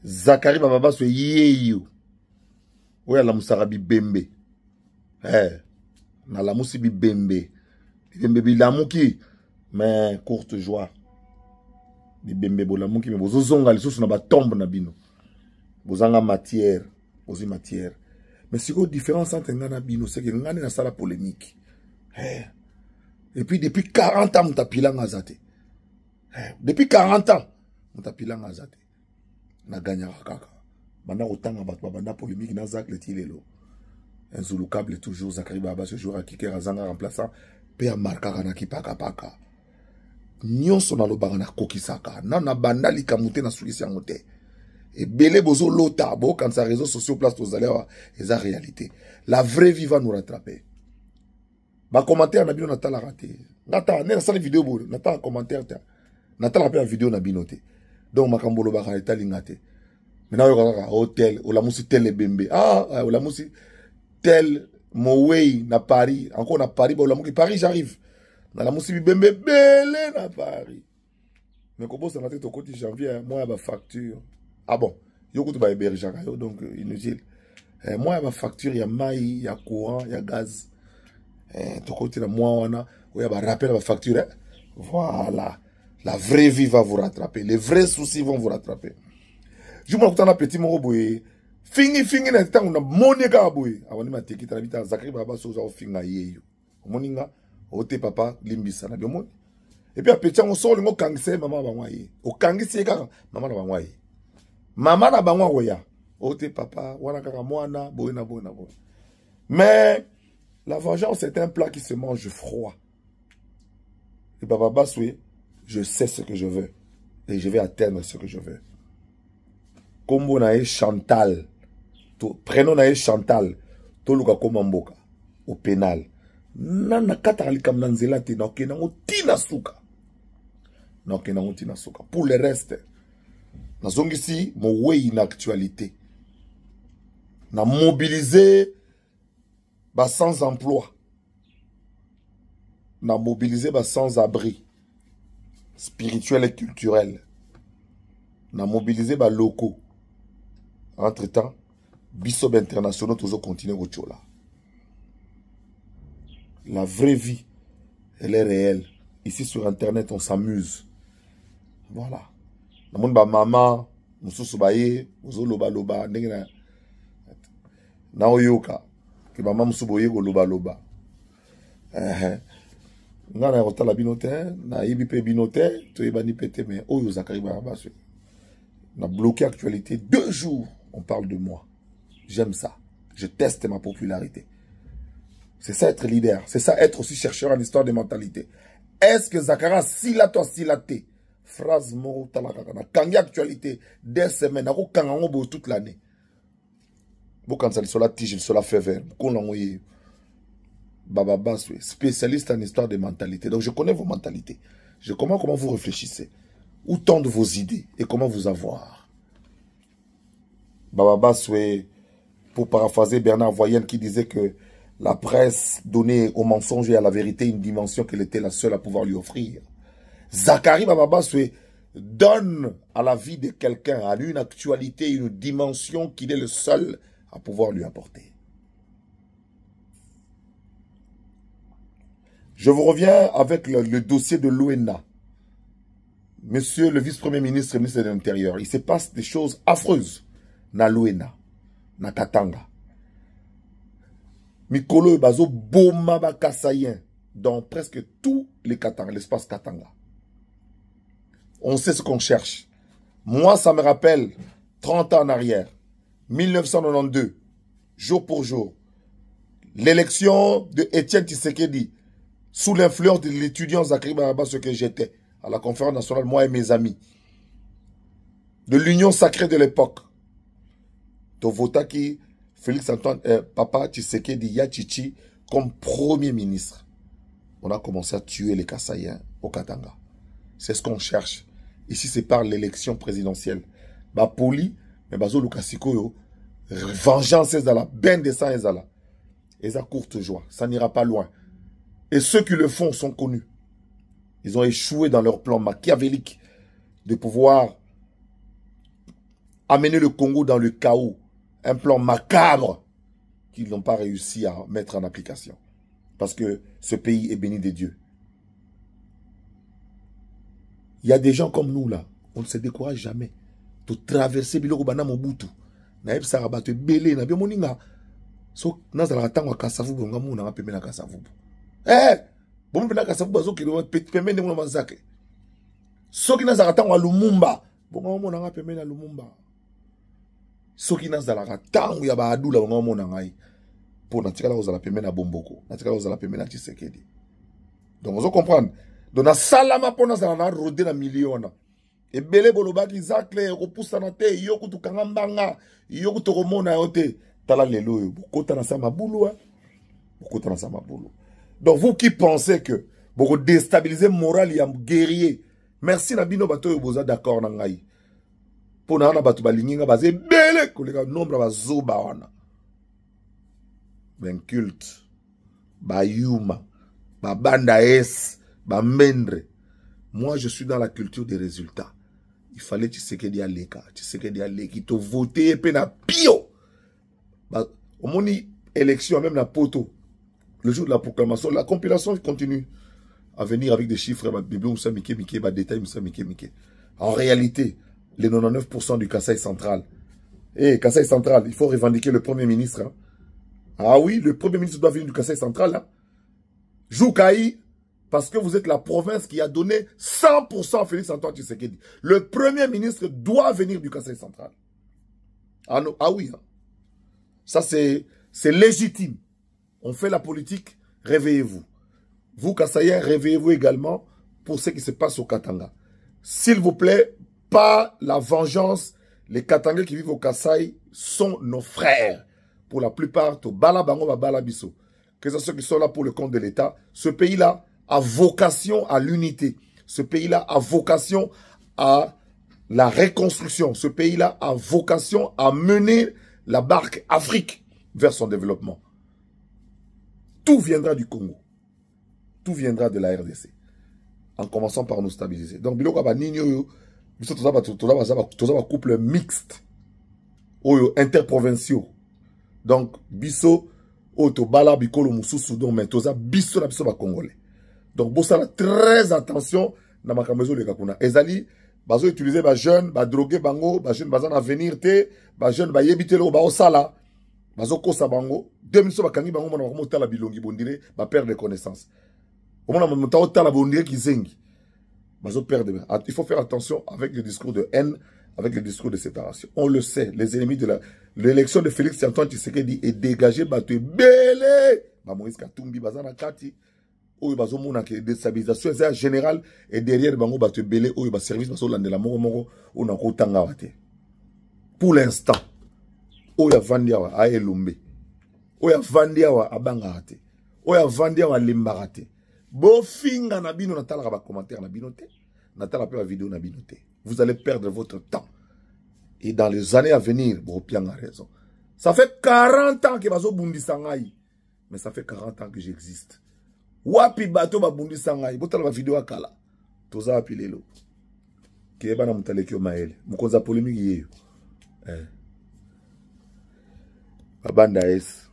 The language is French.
Zakari Baba so yeyo. Oya la musara bibembe. Na la musi bibembe. Bibembe bilamuki. Mais courte joie. Bibembe bolamuki. Mais bozo zonga lisusu na ba tombe na bino. Bozanga matière. Bozi matière. Mais si quoi différence entre ngana bino, c'est que ngana na sala polémique. Et puis depuis 40 ans, m'ta pilanga zate. Depuis 40 ans, m'ta pilanga zate. Na gagna kaka. Banda otanga batwa banda polémique na zak le tilelo. Un Zulu câble toujours Zakari Baba ce jour à Kiker Azanga remplaçant pe marka kana kipaka paka. Nyonso na lobanga na kokisaka. Na banda likamute na sulisi yangote. Et belé bozo lota bo quand sa réseaux sociaux place aux aléas et sa réalité. La vraie vie va nous rattraper. Ba commentaire na bino na tala raté. Nata na sa vidéo bo nata commentaire ta. Nata la vidéo na binoté. Donc makambolo ba kana tali ngate. Maintenant yo hôtel ou la musi tel bembe. Ou la musi tel Mowei na Paris, encore na Paris ba la musi Paris j'arrive. Na la musi bembe belé na Paris. Mais comment ça na tête au côté janvier moi ba facture. Ah bon, yo kutu ba héberger donc inutile. Moi ya ba facture ya mai, ya courant, ya gaz. To côté na moi wana, ou ya ba rappel ba facture. Voilà. La vraie vie va vous rattraper. Les vrais soucis vont vous rattraper. Je me retrouve petit moro boye. Fingi na temps na moneka boye. Awani ma teki tabita Zakari Baba soza o finga yeyo. Moninga ote papa limbisa na biomoni. Et puis petit on sort ngo kangise mama bangwa ye. O kangisi kaka mama na bangwa ye. Mama na bangwa roya. Ote papa wana kaka mwana boye na boye na boye. Mais la vengeance c'est un plat qui se mange froid. Et Baba Baswe, je sais ce que je veux et je vais atteindre ce que je veux. Kombo na Chantal. Prénom na Chantal. Toluka Komamboka. Au pénal. Nana katali kam nanzela te na okena otina suka. Na okena otina suka. Pour le reste, na zongisi mo wei na actualité. Na mobiliser ba sans emploi. Na mobiliser ba sans abri spirituel et culturel. Na mobiliser ba locaux. Entre-temps, Bissob internationaux toujours continuer au chola. La vraie vie, elle est réelle. Ici sur Internet, on s'amuse. Voilà. Na mon ba maman, mususu baye, ozo loba loba, ndenge na oyoka. Ke maman mususu boye go loba loba. Ngana rotala binote, na yibi binote, to yebani pété mais oyo Zakari Baba se. On a bloqué actualité 2 jours. On parle de moi. J'aime ça. Je teste ma popularité. C'est ça être leader. C'est ça être aussi chercheur en histoire de mentalité. Est-ce que Zakara silato silaté? Phrase moro talakakana. Kangi actualité des semaines. Ako kangango toute l'année. Bon quand ça sur la tige, sur la feu vert. Baba Baswe, spécialiste en histoire de mentalité. Donc je connais vos mentalités. Je connais comment vous réfléchissez. Où tendent vos idées et comment vous avoir. Baba Baswe, pour paraphraser Bernard Voyenne qui disait que la presse donnait au mensonge et à la vérité une dimension qu'elle était la seule à pouvoir lui offrir. Zakari Baba Baswe donne à la vie de quelqu'un, à une actualité, une dimension qu'il est le seul à pouvoir lui apporter. Je vous reviens avec le dossier de l'ONA. Monsieur le vice-premier ministre et ministre de l'Intérieur, il se passe des choses affreuses. Na l'ONA, na Katanga. Mikolo Bazo Boma Bakasayen dans presque tous les Katanga, l'espace Katanga. On sait ce qu'on cherche. Moi, ça me rappelle 30 ans en arrière, 1992, jour pour jour, l'élection de Étienne Tshisekedi, sous l'influence de l'étudiant Zakari Baba, ce que j'étais, à la conférence nationale, moi et mes amis, de l'union sacrée de l'époque. Tovotaki, Félix Antoine, Papa Tshisekedi Yachichi comme premier ministre. On a commencé à tuer les Kassaïens au Katanga. C'est ce qu'on cherche. Ici, c'est par l'élection présidentielle. Ba poli, mais bazo Lukasiko yo, vengeance ezala, ben descend ezala. Et ça courte joie, ça n'ira pas loin. Et ceux qui le font sont connus. Ils ont échoué dans leur plan machiavélique de pouvoir amener le Congo dans le chaos. Un plan macabre qu'ils n'ont pas réussi à mettre en application. Parce que ce pays est béni de Dieu. Il y a des gens comme nous là, on ne se décourage jamais. De traverser Biloko Bana Mobutu. Naïb Sarabate Belé, Nabi Moninga. So, Nazala Tangwa Kasavu, Bongamu, Nanga Pemena Kasavu. Eh! Bon, Pemena Kasavu, Bazo, qui doit Pemena Mouzake. So, qui Nazala Tangwa Lumumba. Bongamu, Nanga Pemena Lumumba. So, qui Nazala Tangwa Yaba Adula, Bongamu, Nangai. Pour Natika, vous allez Pemena Bomboko. Natika, vous allez Pemena Tshisekedi. Donc, vous comprenez. Donc, na salama pour Nazala rodé na million. Et belé bolobaki zakle repoussa na te yoku tu kangambanga yoku to romona yote tala lelo bokota na sama boulou bokota na sama boulou. Donc vous qui pensez que vous déstabiliser moral ya guerrier, merci na bino bato yo boza d'accord na ngai pour na bato balinginga bazé belé koleka nombre ba zoba wana ben culte ba yuma ba banda es ba mendre. Moi je suis dans la culture des résultats. Il fallait Tshisekedi Aleka, Tshisekedi Aleka, qui te voté et puis na pio. Au moment élection, même la poto, le jour de la proclamation, la compilation continue à venir avec des chiffres, détails, en réalité, les 99% du Kasaï central. Et Kasaï central, il faut revendiquer le premier ministre. Hein. Ah oui, le premier ministre doit venir du Kasaï central. Hein. Joukaï. Parce que vous êtes la province qui a donné 100% à Félix Antoine Tshisekedi. Le premier ministre doit venir du Kasaï central. Ah, non, ah oui. Hein. Ça, c'est légitime. On fait la politique, réveillez-vous. Vous, Kasaïens, réveillez-vous également pour ce qui se passe au Katanga. S'il vous plaît, pas la vengeance. Les Katangais qui vivent au Kasaï sont nos frères. Pour la plupart, au Balabango, Balabiso. Que ce soit ceux qui sont là pour le compte de l'État. Ce pays-là a vocation à l'unité. Ce pays-là a vocation à la reconstruction. Ce pays-là a vocation à mener la barque Afrique vers son développement. Tout viendra du Congo. Tout viendra de la RDC. En commençant par nous stabiliser. Donc, biloko ba nini biso toza couple mixte. Oyo interprovinciaux. Donc, biso oto bala bikolo mususu donc mais toza biso na biso ba congolais. Donc, vous avez très attention dans ma camaison de Kakuna. Ezali, bazo utiliser ba jeune, ba droguer bango, ba jeune bazan à venir te, ba jeune ba yebite lo ba osala, bazo kosa bango. 2000 so ba kangi bango mona monta la bilongi bondire, ba perdre de connaissances. Au moment monta ota la bondire qui zengi. Bazo perdre. Il faut faire attention avec le discours de haine, avec le discours de séparation. On le sait, les ennemis de l'élection de Félix Antoine Tshisekedi est dégagé, ba te belé. Ba Moïse Katumbi bazana kati. Oyo bazomona que déstabilisation générale et derrière bango batu belé oyo ba service baso landela moko ona ko tanga wate. Pour l'instant oyo vandia wa a elumbe. Oyo vandia wa abanga ate. Oyo vandia wa limbarate. Bo finga na bino natala ba commentaire na bino te. Natala pe ba vidéo na bino te. Vous allez perdre votre temps. Et dans les années à venir, bo pianga raison. Ça fait 40 ans que bazo bundisa ngai. Mais ça fait 40 ans que j'existe. Wapi bato babundi sangai botala ba video akala toza wapi lelo ke bana mutaleki o maele mukonza polémique yeyo babanda es